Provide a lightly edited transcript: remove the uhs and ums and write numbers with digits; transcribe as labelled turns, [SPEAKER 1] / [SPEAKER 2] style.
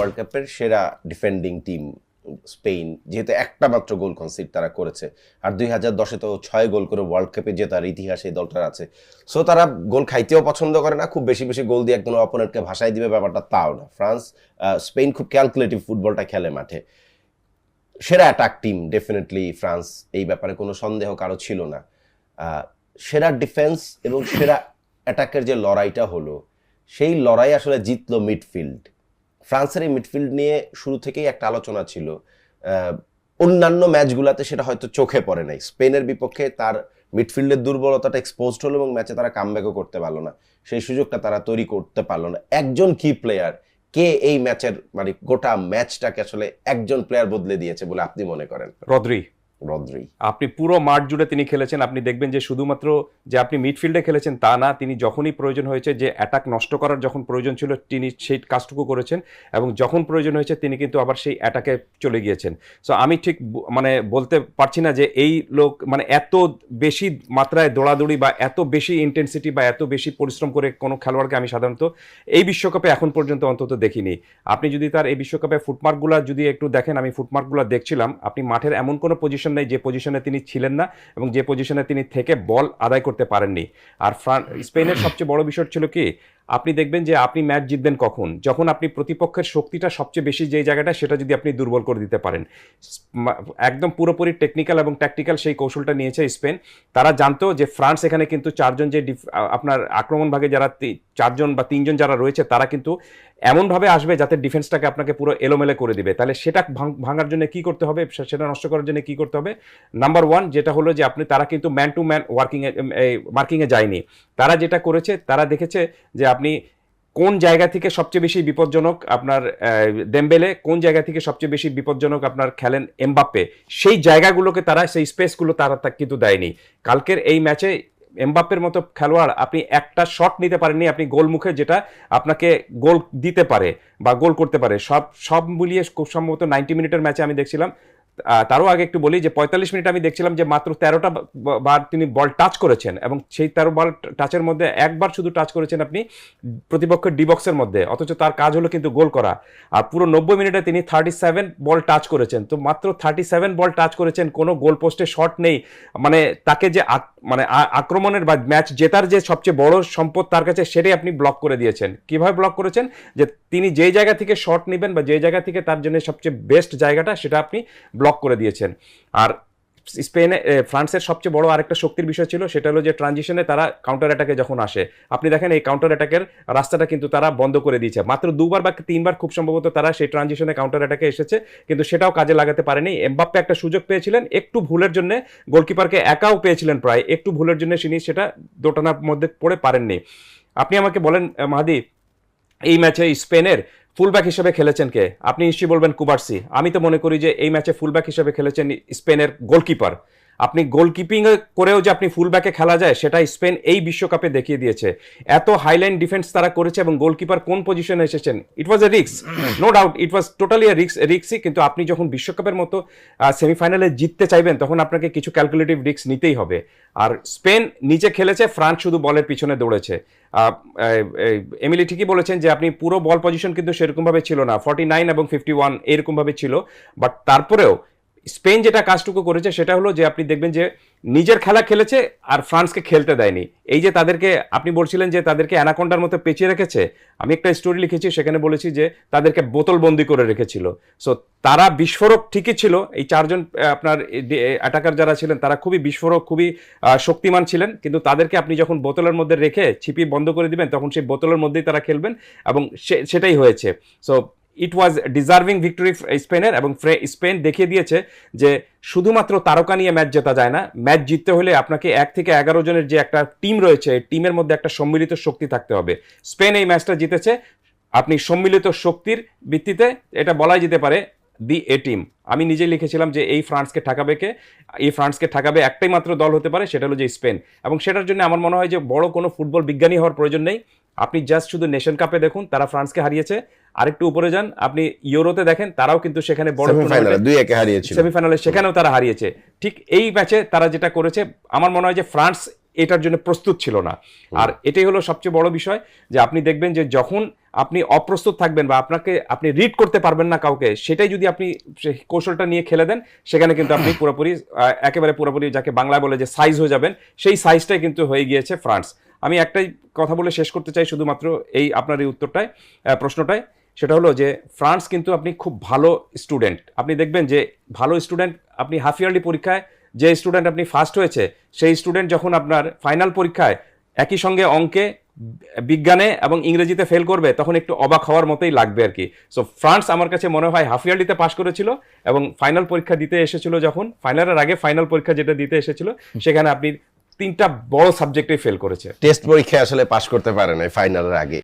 [SPEAKER 1] World কাপের সেরা defending team Spain, যেহেতু একটা মাত্র গোল কনসিড তারা করেছে, আর 2010-এ তো 6 গোল করে ওয়ার্ল্ড কাপে জেতার ইতিহাস এই দলটার আছে। সো তারা গোল খাইতেও পছন্দ করে না, খুব বেশি বেশি গোল দিয়ে একদম অপোনেন্টকে ভাসাই দিবে ব্যাপারটা তাও না। স্পেন খুব ক্যালকুলেটিভ ফুটবলটা খেলে মাঠে। সেরা অ্যাটাক টিম ডেফিনেটলি ফ্রান্স, এই ব্যাপারে কোনো সন্দেহ কারো ছিল না। সেরা ডিফেন্স এবং সেরা অ্যাটাকের যে লড়াইটা হলো, সেই লড়াই আসলে জিতলো মিডফিল্ড। ফ্রান্সের এই মিডফিল্ড নিয়ে শুরু থেকেই একটা আলোচনা ছিল, অন্যান্য ম্যাচগুলোতে সেটা হয়তো চোখে পড়ে নাই। স্পেনের বিপক্ষে তার মিডফিল্ডের দুর্বলতাটা এক্সপোজড হলো এবং ম্যাচে তারা কামব্যাকও করতে পারলো না, সেই সুযোগটা তারা তৈরি করতে পারলো না। একজন কি প্লেয়ার, কে এই ম্যাচের মানে গোটা ম্যাচটাকে আসলে একজন প্লেয়ার বদলে দিয়েছে বলে আপনি মনে করেন?
[SPEAKER 2] রদ্রি।
[SPEAKER 1] আপনি
[SPEAKER 2] পুরো মাঠ জুড়ে তিনি খেলেছেন। আপনি দেখবেন যে শুধুমাত্র যে আপনি মিডফিল্ডে খেলেছেন তা না, তিনি যখনই প্রয়োজন হয়েছে, যে অ্যাটাক নষ্ট করার যখন প্রয়োজন ছিল তিনি সেই কাজটুকু করেছেন, এবং যখন প্রয়োজন হয়েছে তিনি কিন্তু আবার সেই অ্যাটাকে চলে গিয়েছেন। সো আমি ঠিক মানে বলতে পারছি না যে এই লোক মানে এত বেশি মাত্রায় দৌড়াদৌড়ি বা এত বেশি ইন্টেন্সিটি বা এত বেশি পরিশ্রম করে কোনো খেলোয়াড়কে আমি সাধারণত এই বিশ্বকাপে এখন পর্যন্ত অন্তত দেখিনি। আপনি যদি তার এই বিশ্বকাপে ফুটমার্কগুলো যদি একটু দেখেন, আমি ফুটমার্কগুলো দেখছিলাম, আপনি মাঠের এমন কোনো পজিশন নেই যে পজিশনে তিনি ছিলেন না এবং যে পজিশনে তিনি থেকে বল আদায় করতে পারেননি। আর স্পেনের সবচেয়ে বড় বিষয় ছিল কি, আপনি দেখবেন যে আপনি ম্যাচ জিতবেন কখন, যখন আপনি প্রতিপক্ষের শক্তিটা সবচেয়ে বেশি যে জায়গাটা সেটা যদি আপনি দুর্বল করে দিতে পারেন। একদম পুরোপুরি টেকনিক্যাল এবং ট্যাকটিক্যাল সেই কৌশলটা নিয়েছে স্পেন। তারা জানতো যে ফ্রান্স এখানে কিন্তু চারজন যে আপনার আক্রমণ ভাগে যারা চারজন বা তিনজন যারা রয়েছে তারা কিন্তু এমনভাবে আসবে যাতে ডিফেন্সটাকে আপনাকে পুরো এলোমেলে করে দিবে। তাহলে সেটা ভাঙার জন্য কি করতে হবে, সেটা নষ্ট করার জন্য কি করতে হবে? নাম্বার ওয়ান যেটা হলো যে তারা কিন্তু ম্যান টু ম্যান মার্কিংয়ে যায়নি। তারা যেটা করেছে, তারা দেখেছে যে আপনি কোন জায়গা থেকে সবচেয়ে বেশি বিপজ্জনক আপনার দেমবেলে, কোন জায়গা থেকে সবচেয়ে বেশি বিপজ্জনক আপনার খেলেন এমবাপ্পে, সেই জায়গাগুলোকে তারা, সেই স্পেসগুলো তারা কিন্তু দেয়নি। কালকের এই ম্যাচে এমবাপ্পের মতো খেলোয়াড় আপনি একটা শট নিতে পারেননি আপনি গোল মুখে, যেটা আপনাকে গোল দিতে পারে বা গোল করতে পারে। সব মিলিয়ে খুব সম্ভবত 90 মিনিটের ম্যাচে আমি দেখছিলাম, তারও আগে একটু বলি যে 45 মিনিট আমি দেখছিলাম যে মাত্র 13টা বার তিনি বল টাচ করেছেন, এবং সেই 13 বল টাচের মধ্যে একবার শুধু টাচ করেছেন আপনি প্রতিপক্ষের ডি বক্সের মধ্যে, অথচ তার কাজ হলো কিন্তু গোল করা। আর পুরো 90 মিনিটে তিনি 37 বল টাচ করেছেন। তো মাত্র 37 বল টাচ করেছেন, কোনো গোল পোস্টে শট নেই। মানে তাকে যে মানে আক্রমণের বা ম্যাচ জেতার যে সবচেয়ে বড় সম্পদ তার কাছে, সেটাই আপনি ব্লক করে দিয়েছেন। কিভাবে ব্লক করেছেন? যে তিনি যেই জায়গা থেকে শট নেবেন বা যেই জায়গা থেকে তার জন্য সবচেয়ে বেস্ট জায়গাটা, সেটা আপনি ব্লক করে দিয়েছেন। আর ফ্রান্সের সবচেয়ে বড় আরেকটা শক্তির বিষয় ছিল, সেটা হলো যে ট্রানজিশনে তারা কাউন্টার অ্যাটাকে যখন আসে, আপনি দেখেন এই কাউন্টার অ্যাটাকের রাস্তাটা কিন্তু তারা বন্ধ করে দিয়েছে। মাত্র 2বার বা 3বার খুব সম্ভবত তারা সেই ট্রানজিশনে কাউন্টার অ্যাটাকে এসেছে, কিন্তু সেটাও কাজে লাগাতে পারেনি। এমবাপ্পে একটা সুযোগ পেয়েছিলেন, একটু ভুলের জন্য গোলকিপারকে একাও পেয়েছিলেন প্রায়, একটু ভুলের জন্য তিনি সেটা দোটানার মধ্যে পড়ে পারেননি। আপনি আমাকে বলেন মাহাদি, এই ম্যাচে স্পেনের ফুলব্যাক হিসেবে খেলেছেন কে? আপনি নিশ্চয়ই বলবেন কুবার্সি। আমি তো মনে করি যে এই ম্যাচে ফুলব্যাক হিসেবে খেলেছেন স্পেনের গোলকিপার। আপনি গোলকিপিং করেও যে আপনি ফুলব্যাকে খেলা যায়, সেটা স্পেন এই বিশ্বকাপে দেখিয়ে দিয়েছে। এত হাইলাইন ডিফেন্স তারা করেছে, এবং গোলকিপার কোন পজিশনে এসেছেন, it was a risk, no doubt it was totally রিস্কই। কিন্তু আপনি যখন বিশ্বকাপের মতো সেমিফাইনালে জিততে চাইবেন, তখন আপনাকে কিছু ক্যালকুলেটিভ রিস্ক নিতেই হবে। আর স্পেন নিচে খেলেছে, ফ্রান্স শুধু বলের পিছনে দৌড়েছে। এমিলি ঠিকই বলেছেন যে আপনি পুরো বল পজিশন কিন্তু সেরকমভাবে ছিল না, 49 এবং 51 এরকমভাবে ছিল। বাট তারপরেও স্পেন যেটা কাজটুকু করেছে, সেটা হলো যে আপনি দেখবেন যে নিজের খেলা খেলেছে আর ফ্রান্সকে খেলতে দেয়নি। এই যে তাদেরকে আপনি বলছিলেন যে তাদেরকে অ্যানাকোন্ডার মতো পেঁচিয়ে রেখেছে, আমি একটা স্টোরি লিখেছি, সেখানে বলেছি যে তাদেরকে বোতলবন্দি করে রেখেছিল। সো তারা বিস্ফোরক ঠিকই ছিল, এই চারজন আপনার অ্যাটাকার যারা ছিলেন তারা খুবই বিস্ফোরক, খুবই শক্তিমান ছিলেন, কিন্তু তাদেরকে আপনি যখন বোতলের মধ্যে রেখে ছিপিয়ে বন্ধ করে দিবেন, তখন সেই বোতলের মধ্যেই তারা খেলবেন, এবং সেটাই হয়েছে। So it was deserving victory স্পেনের, এবং স্পেন দেখিয়ে দিয়েছে যে শুধুমাত্র তারকা নিয়ে ম্যাচ জেতা যায় না। ম্যাচ জিততে হলে আপনাকে 1 থেকে 11 জনের যে একটা টিম রয়েছে, টিমের মধ্যে একটা সম্মিলিত শক্তি থাকতে হবে। স্পেন এই ম্যাচটা জিতেছে আপনি সম্মিলিত শক্তির ভিত্তিতে, এটা বলাই যেতে পারে দি এ টিম। আমি নিজে লিখেছিলাম যে এই ফ্রান্সকে ঠাকাবে একটাই মাত্র দল হতে পারে, সেটা হলো যে স্পেন। এবং সেটার জন্য আমার মনে হয় যে বড় কোনো ফুটবল বিজ্ঞানী হওয়ার প্রয়োজন নেই। আপনি জাস্ট শুধু নেশন কাপে দেখুন, তারা ফ্রান্সকে হারিয়েছে। আরেকটু উপরে যান, আপনি ইউরোতে দেখেন, তারাও কিন্তু সেখানে বড় সেমিফাইনালে সেখানেও তারা হারিয়েছে। ঠিক এই ম্যাচে তারা যেটা করেছে, আমার মনে হয় যে ফ্রান্স এটার জন্য প্রস্তুত ছিল না। আর এটাই হলো সবচেয়ে বড় বিষয়, যে আপনি দেখবেন যে যখন আপনি অপ্রস্তুত থাকবেন বা আপনি রিড করতে পারবেন না কাউকে, সেটাই যদি আপনি সেই কৌশলটা নিয়ে খেলে দেন, সেখানে কিন্তু আপনি পুরোপুরি একেবারে পুরোপুরি যাকে বাংলায় বলে যে সাইজ হয়ে যাবেন, সেই সাইজটাই কিন্তু হয়ে গিয়েছে ফ্রান্স। আমি একটাই কথা বলে শেষ করতে চাই শুধুমাত্র এই আপনার এই উত্তরটায়, প্রশ্নটায়, সেটা হলো যে ফ্রান্স কিন্তু আপনি খুব ভালো স্টুডেন্ট, আপনি দেখবেন যে ভালো স্টুডেন্ট, আপনি হাফ ইয়ারলি পরীক্ষায় যে স্টুডেন্ট আপনি ফার্স্ট হয়েছে, সেই স্টুডেন্ট যখন আপনার ফাইনাল পরীক্ষায় একই সঙ্গে অঙ্কে, বিজ্ঞানে এবং ইংরেজিতে ফেল করবে, তখন একটু অবাক হওয়ার মতোই লাগবে আর কি। সো ফ্রান্স আমার কাছে মনে হয় হাফ ইয়ারলিতে পাশ করেছিল এবং ফাইনাল পরীক্ষা দিতে এসেছিল, যখন ফাইনালের আগে ফাইনাল পরীক্ষা যেটা দিতে এসেছিল, সেখানে আপনি 3টা বড় সাবজেক্টে ফেল করেছে।
[SPEAKER 1] টেস্ট পরীক্ষায় আসলে পাশ করতে পারে না ফাইনালের আগে।